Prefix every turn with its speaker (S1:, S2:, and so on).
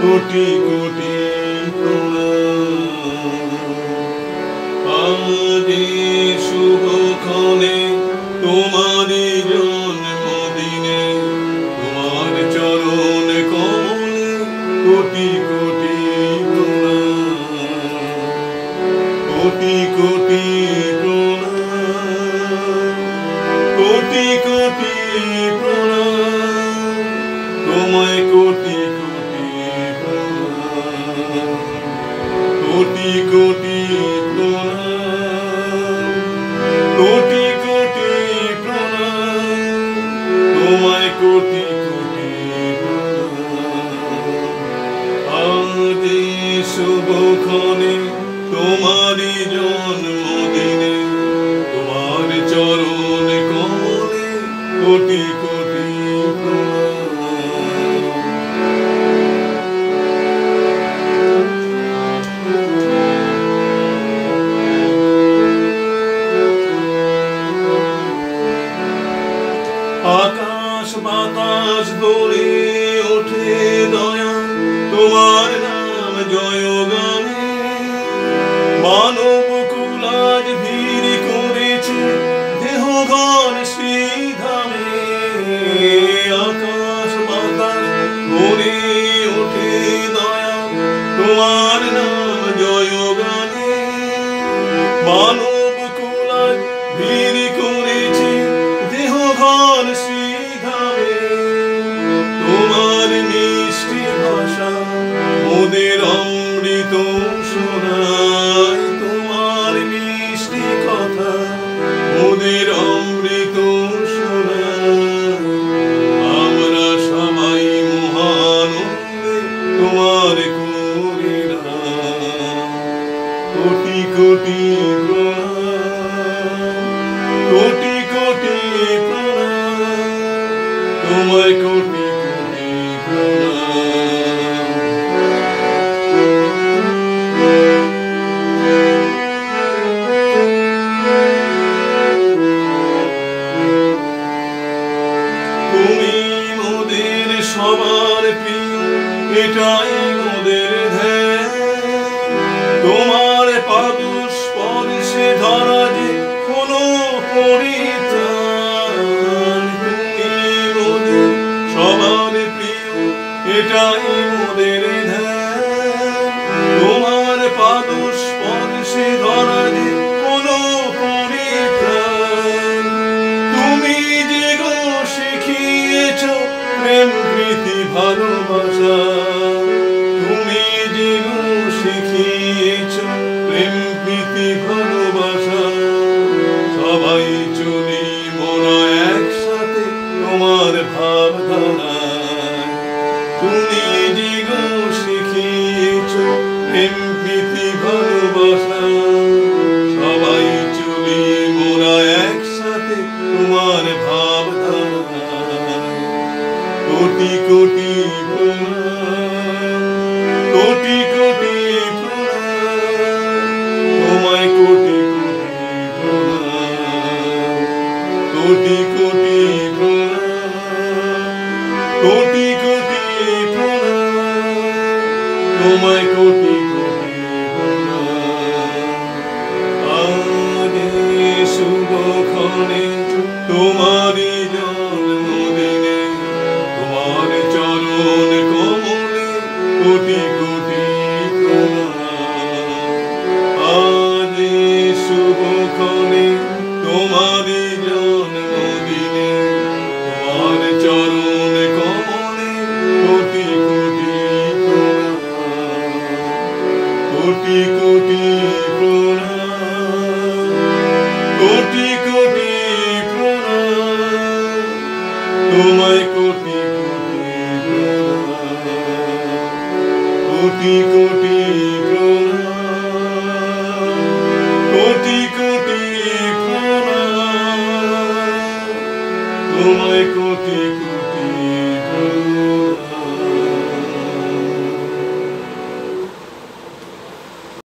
S1: কোটি কোটি প্রণাম। আজি শুভক্ষণে তোমারি জন্মদিনে, তোমার চরণ কমলে কোটি কোটি প্রণাম। কোটি কোটি প্রণাম, কোটি কোটি প্রণাম, তোমায় কোটি কোটি প্রণাম। কোটি কোটি প্রণাম, কোটি কোটি প্রণাম, তোমায় কোটি কোটি প্রণাম। আজি শুভক্ষণে তোমারি জন্মদিনে, তোমার চরণ কমলে কোটি কোটি প্রণাম। আকাশ বাতাস ভরে ওঠে দয়া তোমার নাম জয়গানে। মানব কুল আজ ভিড় করেছে দেহঘর শ্রীধামে। আকাশ বাতাস ভরে ওঠে দয়া তোমার নাম জয়গানে। মানব কুল আজ ভিড় করেছে দেহঘর শ্রীধামে। তোমার মিষ্টি ভাষা মোদের অমৃত শোনায়। তোমার মিষ্টি কথা মোদের অমৃত শোনায়। আমরা সবাই মহানন্দে তোমার করি নাম। কোটি কোটি প্রণাম, কোটি কোটি প্রণাম, তোমায় কোটি কোটি প্রণাম। তুমি মোদের সবার প্রিয়, এটাই মোদের ধ্যান। তোমার পাদস্পর্শে ধরা যে কোনো পরিত্রাণ। তুমি মোদের সবার প্রিয়, এটাই মোদের ধ্যান। তোমার পাদস্পর্শে ধরা যে কোনো পরিত্রাণ। তুমি যে গো শিখিয়েছ প্রেম প্রীতি ভালোবাসা। তুমি যে গো শিখিয়েছ প্রেম প্রীতি ভালোবাসা। সবাই চলি মোরা একসাথে তোমার ভাবধারায়। তুমি যে গো শিখিয়েছ প্রেম প্রীতি ভালোবাসা। সবাই চলি মোরা একসাথে তোমার ভাবধারায়। কোটি কোটি প্রণাম, কোটি কোটি প্রণাম, তোমায় কোটি কোটি প্রণাম। কোটি কোটি প্রণাম, কোটি কোটি প্রণাম, তোমায় কোটি কোটি প্রণাম। আজ শুভক্ষণে তোমারি জন্মদিনে, তোমার চরণ কমলে কোটি কোটি প্রণাম। আজ শুভক্ষণে তোমারি জন্মদিনে, তোমার চরণ কমলে কোটি কোটি প্রণাম। কোটি কোটি প্রণাম, কোটি কোটি প্রণাম, তোমায় কোটি কোটি প্রণাম। কোটি কোটি প্রণাম।